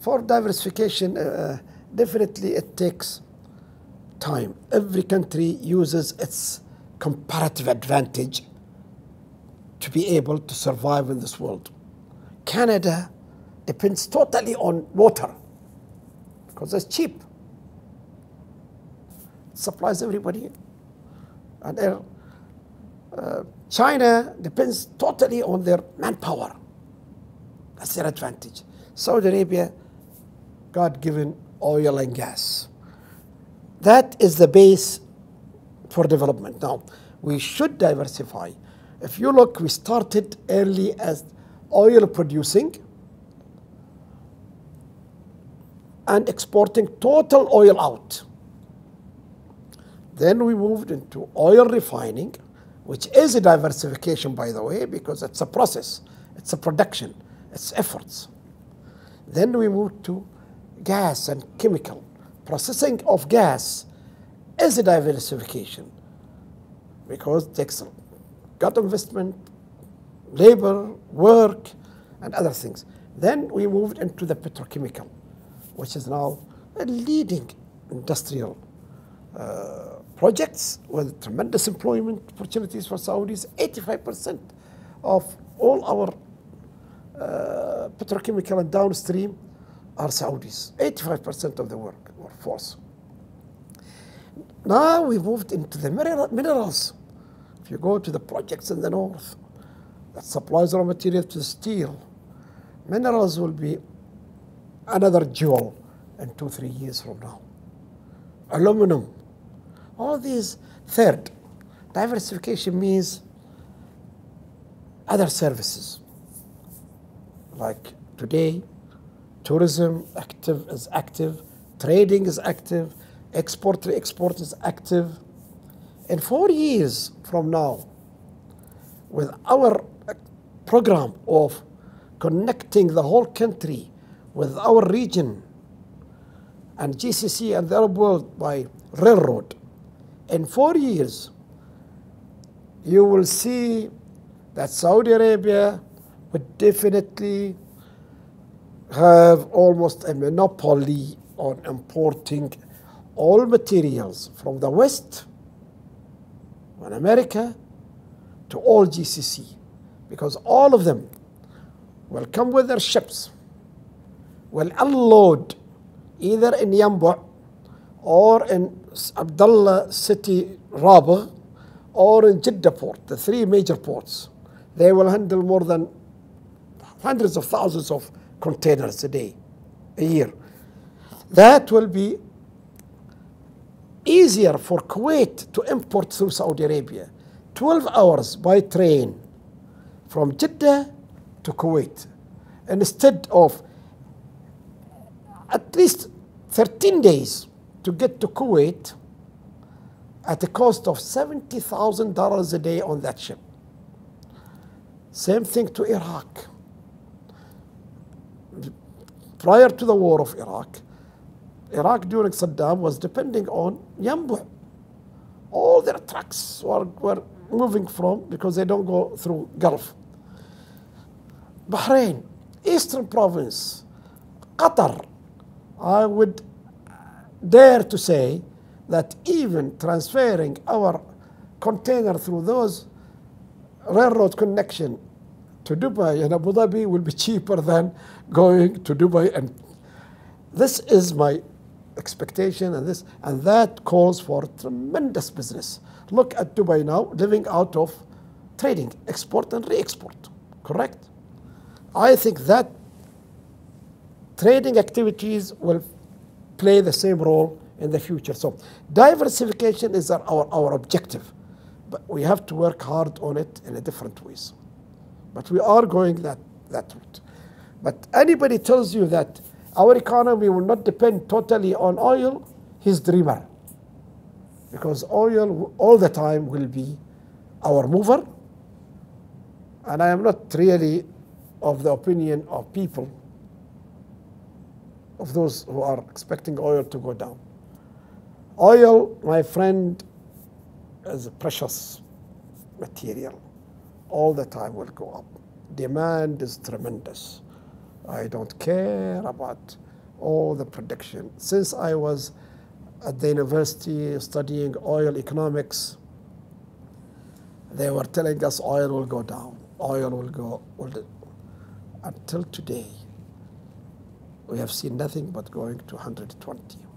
For diversification, definitely it takes time. Every country uses its comparative advantage to be able to survive in this world. Canada depends totally on water because it's cheap. It supplies everybody. And air. China depends totally on their manpower. That's their advantage. Saudi Arabia, God-given oil and gas. That is the base for development. Now, we should diversify. If you look, we started early as oil producing and exporting total oil out. Then we moved into oil refining, which is a diversification, by the way, because it's a process, it's a production, it's efforts. Then we moved to gas and chemical. Processing of gas is a diversification because it takes got investment, labor, work, and other things. Then we moved into the petrochemical, which is now a leading industrial projects with tremendous employment opportunities for Saudis. 85% of all our petrochemical and downstream are Saudis. 85% of the workforce. Now we moved into the minerals. If you go to the projects in the north that supplies raw material to steel, minerals will be another jewel in 2-3 years from now. Aluminum. All these. Third, diversification means other services. Like today, tourism is active, trading is active, export to export is active. In 4 years from now, with our program of connecting the whole country with our region and GCC and the Arab world by railroad, in 4 years, you will see that Saudi Arabia would definitely have almost a monopoly on importing all materials from the West and America to all GCC, because all of them will come with their ships, will unload either in Yanbu or in Abdullah City, Rabagh, or in Jeddah port, the 3 major ports. They will handle more than hundreds of thousands of containers a year. That will be easier for Kuwait to import through Saudi Arabia. 12 hours by train from Jeddah to Kuwait, instead of at least 13 days to get to Kuwait at a cost of $70,000 a day on that ship. Same thing to Iraq. Prior to the war of Iraq during Saddam was depending on Yanbu. All their trucks were moving from, because they don't go through Gulf. Bahrain, Eastern Province, Qatar. I would dare to say that even transferring our container through those railroad connection to Dubai and Abu Dhabi will be cheaper than going to Dubai. And this is my expectation, and that calls for tremendous business. Look at Dubai now, living out of trading, export and re-export, correct? I think that trading activities will play the same role in the future. So diversification is our objective, but we have to work hard on it in a different ways. But we are going that route. But anybody tells you that our economy will not depend totally on oil, he's a dreamer. Because oil all the time will be our mover. And I am not really of the opinion of people, of those who are expecting oil to go down. Oil, my friend, is a precious material. All the time will go up. Demand is tremendous. I don't care about all the prediction. Since I was at the university studying oil economics, they were telling us oil will go down, oil will go, until today, we have seen nothing but going to 120.